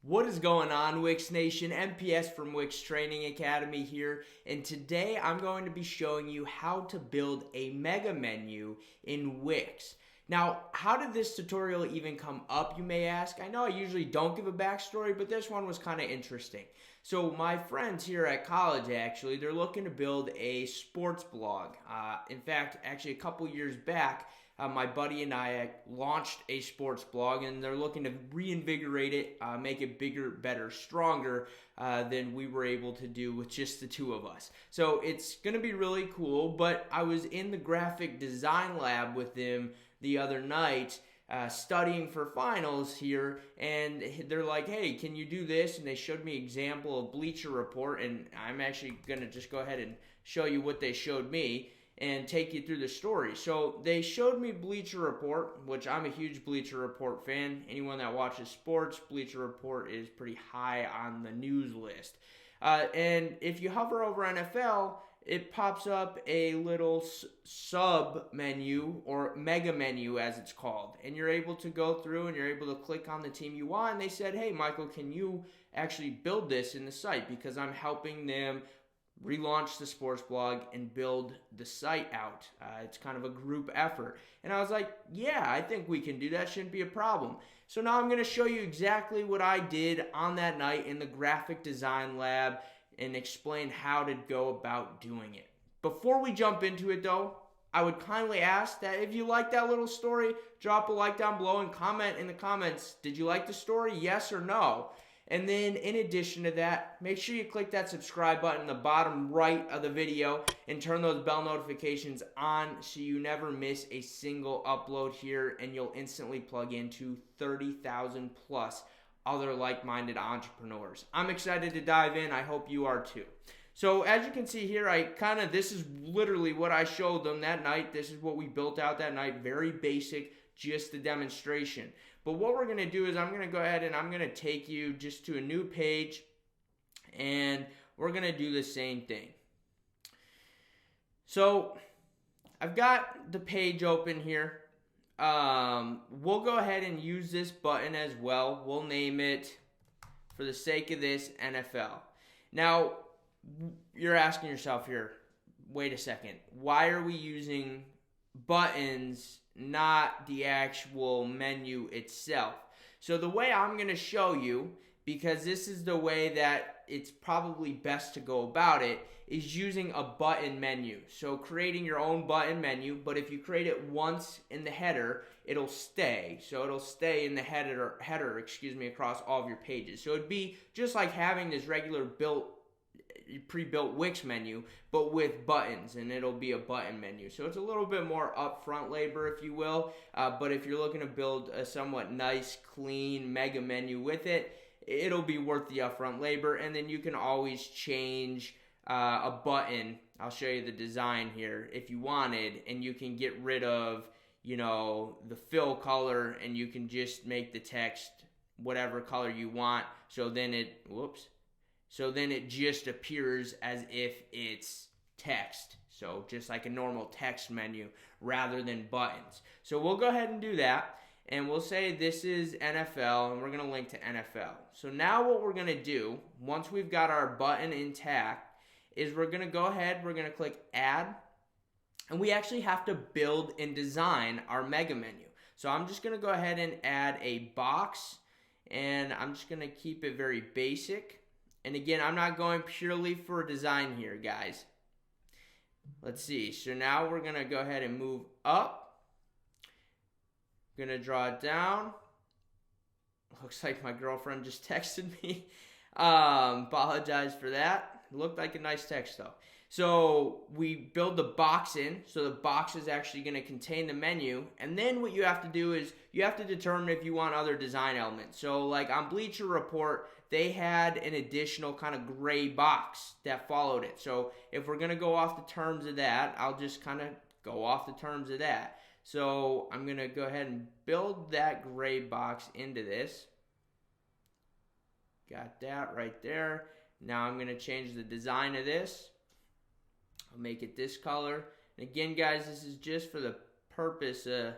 What is going on, Wix Nation? MPS from Wix Training Academy here, and today I'm going to be showing you how to build a mega menu in Wix. Now, how did this tutorial even come up, you may ask? I know I usually don't give a backstory, but this one was kind of interesting. So my friends here at college, actually, they're looking to build a sports blog. In fact, actually a couple years back, my buddy and I launched a sports blog, and they're looking to reinvigorate it, make it bigger, better, stronger than we were able to do with just the two of us. So it's going to be really cool, but I was in the graphic design lab with them the other night studying for finals here, and they're like, hey, can you do this? And they showed me an example of Bleacher Report, and I'm actually going to just go ahead and show you what they showed me and take you through the story. So they showed me Bleacher Report, which I'm a huge Bleacher Report fan. Anyone that watches sports, Bleacher Report is pretty high on the news list. And if you hover over NFL, it pops up a little sub menu, or mega menu as it's called. And you're able to go through and you're able to click on the team you want. And they said, hey, Michael, can you actually build this in the site? Because I'm helping them relaunch the sports blog and build the site out. It's kind of a group effort. And I was like, yeah, I think we can do that. Shouldn't be a problem. So now I'm going to show you exactly what I did on that night in the graphic design lab and explain how to go about doing it. Before we jump into it though, I would kindly ask that if you like that little story, drop a like down below and comment in the comments, did you like the story? Yes or no? And then in addition to that, make sure you click that subscribe button in the bottom right of the video and turn those bell notifications on so you never miss a single upload here, and you'll instantly plug into 30,000 plus other like-minded entrepreneurs. I'm excited to dive in. I hope you are too. So as you can see here, this is literally what I showed them that night. This is what we built out that night. Very basic, just a demonstration. But what we're going to do is I'm going to go ahead and I'm going to take you just to a new page, and we're going to do the same thing. So I've got the page open here. We'll go ahead and use this button as well. We'll name it, for the sake of this, NFL. Now, you're asking yourself here, wait a second, why are we using buttons, not the actual menu itself? So the way I'm going to show you, because this is the way that it's probably best to go about it, is using a button menu. So creating your own button menu, but if you create it once in the header, it'll stay. So it'll stay in the header, across all of your pages. So it'd be just like having this regular pre-built Wix menu, but with buttons, and it'll be a button menu. So it's a little bit more upfront labor, if you will, but if you're looking to build a somewhat nice, clean mega menu with it, it'll be worth the upfront labor. And then you can always change a button. I'll show you the design here if you wanted, and you can get rid of, the fill color, and you can just make the text whatever color you want. So then it just appears as if it's text. So just like a normal text menu rather than buttons. So we'll go ahead and do that. And we'll say this is NFL, and we're going to link to NFL. So now what we're going to do, once we've got our button intact, is we're going to go ahead, we're going to click Add, and we actually have to build and design our mega menu. So I'm just going to go ahead and add a box, and I'm just going to keep it very basic. And again, I'm not going purely for design here, guys. Let's see. So now we're going to go ahead and move up. Going to draw it down. Looks like my girlfriend just texted me. Apologize for that. Looked like a nice text though. So we build the box in. So the box is actually going to contain the menu. And then what you have to do is you have to determine if you want other design elements. So like on Bleacher Report, they had an additional kind of gray box that followed it. So if we're going to go off the terms of that, I'll just kind of go off the terms of that. So I'm going to go ahead and build that gray box into this. Got that right there. Now I'm going to change the design of this. I'll make it this color. And again, guys, this is just for the purpose of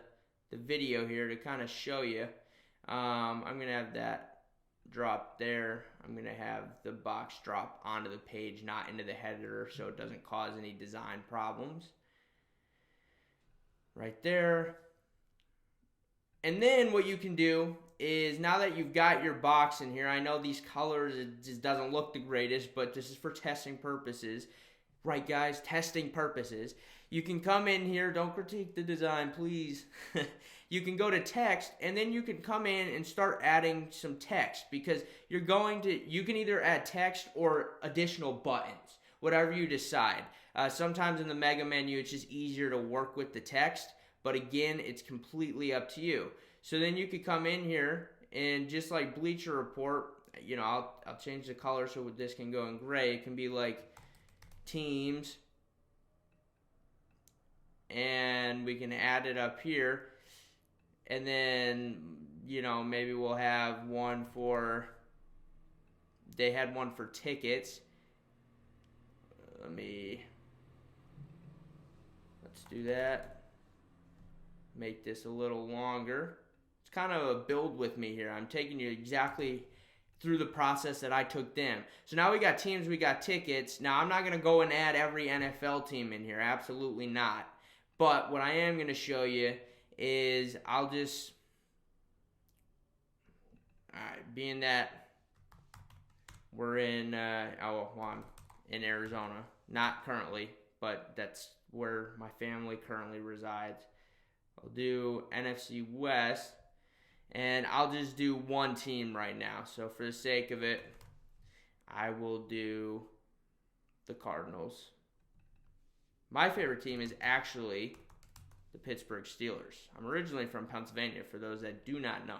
the video here to kind of show you. I'm going to have that drop there. I'm going to have the box drop onto the page, not into the header, so it doesn't cause any design problems. Right there. And then what you can do is, now that you've got your box in here, I know these colors, it just doesn't look the greatest, but this is for testing purposes. Right, guys? Testing purposes. You can come in here, don't critique the design, please. You can go to text, and then you can come in and start adding some text, because you can either add text or additional buttons, whatever you decide. Sometimes in the mega menu, it's just easier to work with the text, but again, it's completely up to you. So then you could come in here, and just like Bleacher Report, I'll change the color so this can go in gray. It can be like teams, and we can add it up here, and then maybe we'll have one for, they had one for tickets. Let's do that. Make this a little longer. It's kind of a build with me here. I'm taking you exactly through the process that I took them. So now we got teams, we got tickets. Now I'm not going to go and add every NFL team in here. Absolutely not. But what I am going to show you is being that we're in, I'm in Arizona. Not currently, but that's where my family currently resides. I'll do NFC West, and I'll just do one team right now. So for the sake of it, I will do the Cardinals. My favorite team is actually the Pittsburgh Steelers. I'm originally from Pennsylvania, for those that do not know.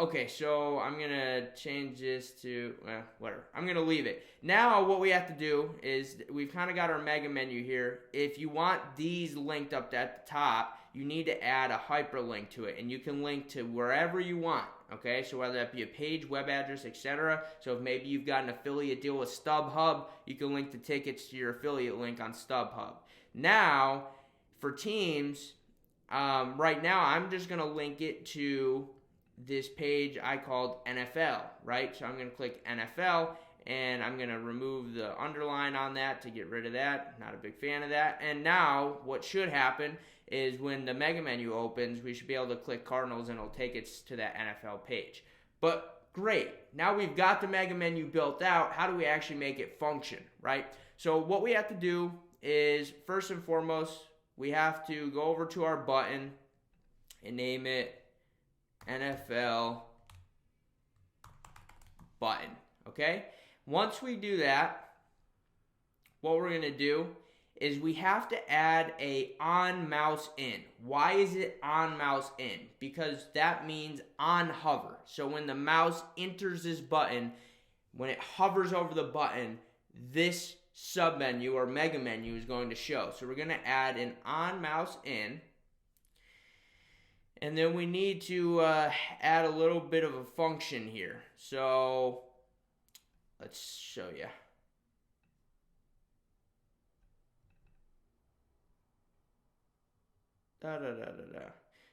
Okay, so I'm going to change this to, whatever. I'm going to leave it. Now what we have to do is, we've kind of got our mega menu here. If you want these linked up at the top, you need to add a hyperlink to it, and you can link to wherever you want. Okay, so whether that be a page, web address, etc. So if maybe you've got an affiliate deal with StubHub, you can link the tickets to your affiliate link on StubHub. Now, for teams, right now I'm just going to link it to this page I called NFL, right? So I'm going to click NFL, and I'm going to remove the underline on that to get rid of that. Not a big fan of that. And now what should happen is, when the mega menu opens, we should be able to click Cardinals, and it'll take us to that NFL page. But great, now we've got the mega menu built out. How do we actually make it function, right? So what we have to do is, first and foremost, we have to go over to our button and name it NFL button, okay? Once we do that, what we're going to do is we have to add a on mouse in. Why is it on mouse in? Because that means on hover. So when the mouse enters this button, when it hovers over the button, this submenu or mega menu is going to show. So we're going to add an on mouse in. And then we need to add a little bit of a function here. So let's show you.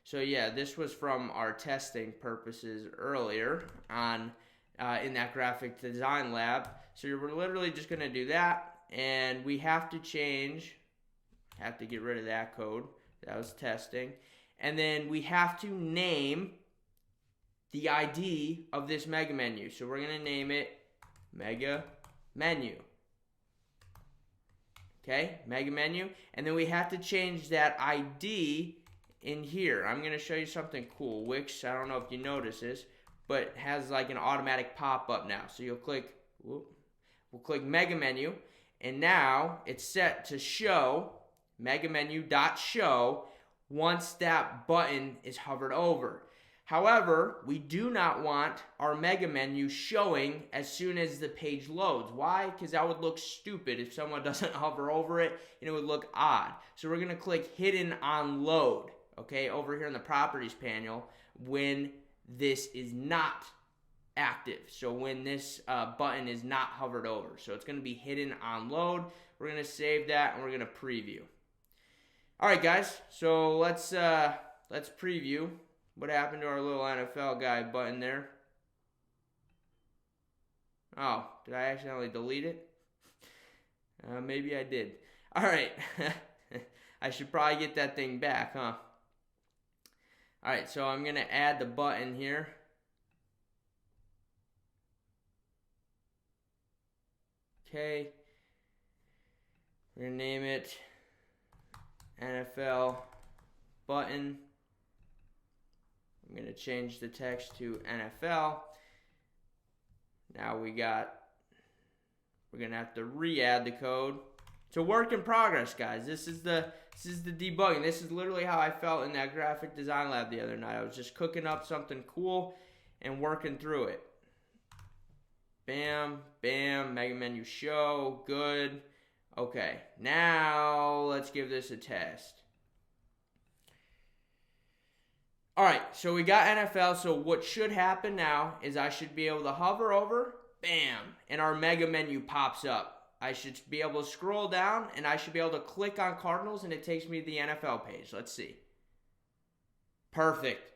So yeah, this was from our testing purposes earlier on in that graphic design lab. So we're literally just going to do that, and we have to get rid of that code. That was testing. And then we have to name the ID of this mega menu. So we're going to name it mega menu. Okay, mega menu. And then we have to change that ID in here. I'm going to show you something cool. Wix, I don't know if you notice this, but it has like an automatic pop-up now. So you'll click, we'll click mega menu, and now it's set to show mega menu.show once that button is hovered over. However, we do not want our mega menu showing as soon as the page loads. Why? Because that would look stupid if someone doesn't hover over it, and it would look odd. So we're going to click hidden on load, okay, over here in the properties panel when this is not active. So when this button is not hovered over. So it's going to be hidden on load. We're going to save that, and we're going to preview. All right, guys, so let's preview what happened to our little NFL guy button there. Oh, did I accidentally delete it? Maybe I did. All right. I should probably get that thing back, huh? All right, so I'm going to add the button here. Okay. We're going to name it NFL button. I'm going to change the text to NFL. Now we're going to have to re-add the code. It's a work in progress, guys. This is the debugging. This is literally how I felt in that graphic design lab the other night. I was just cooking up something cool and working through it. Bam, bam, mega menu show, good. Okay, now let's give this a test. All right, so we got NFL. So what should happen now is I should be able to hover over, bam, and our mega menu pops up. I should be able to scroll down, and I should be able to click on Cardinals, and it takes me to the NFL page. Let's see. Perfect.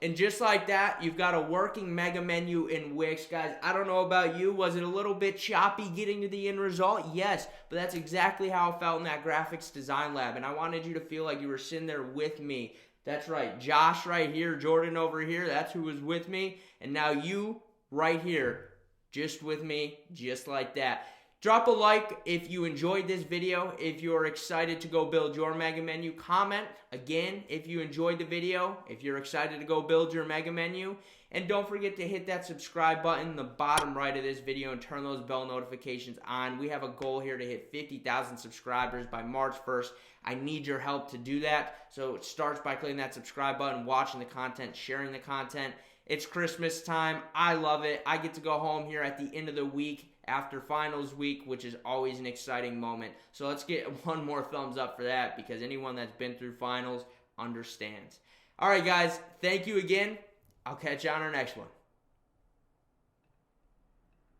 And just like that, you've got a working mega menu in Wix. Guys, I don't know about you. Was it a little bit choppy getting to the end result? Yes, but that's exactly how I felt in that graphics design lab, and I wanted you to feel like you were sitting there with me. That's right. Josh right here, Jordan over here, that's who was with me. And now you right here, just with me, just like that. Drop a like if you enjoyed this video. If you're excited to go build your mega menu, comment again if you enjoyed the video, if you're excited to go build your mega menu. And don't forget to hit that subscribe button in the bottom right of this video and turn those bell notifications on. We have a goal here to hit 50,000 subscribers by March 1st. I need your help to do that. So it starts by clicking that subscribe button, watching the content, sharing the content. It's Christmas time. I love it. I get to go home here at the end of the week after finals week, which is always an exciting moment. So let's get one more thumbs up for that, because anyone that's been through finals understands. All right, guys, thank you again. I'll catch you on our next one.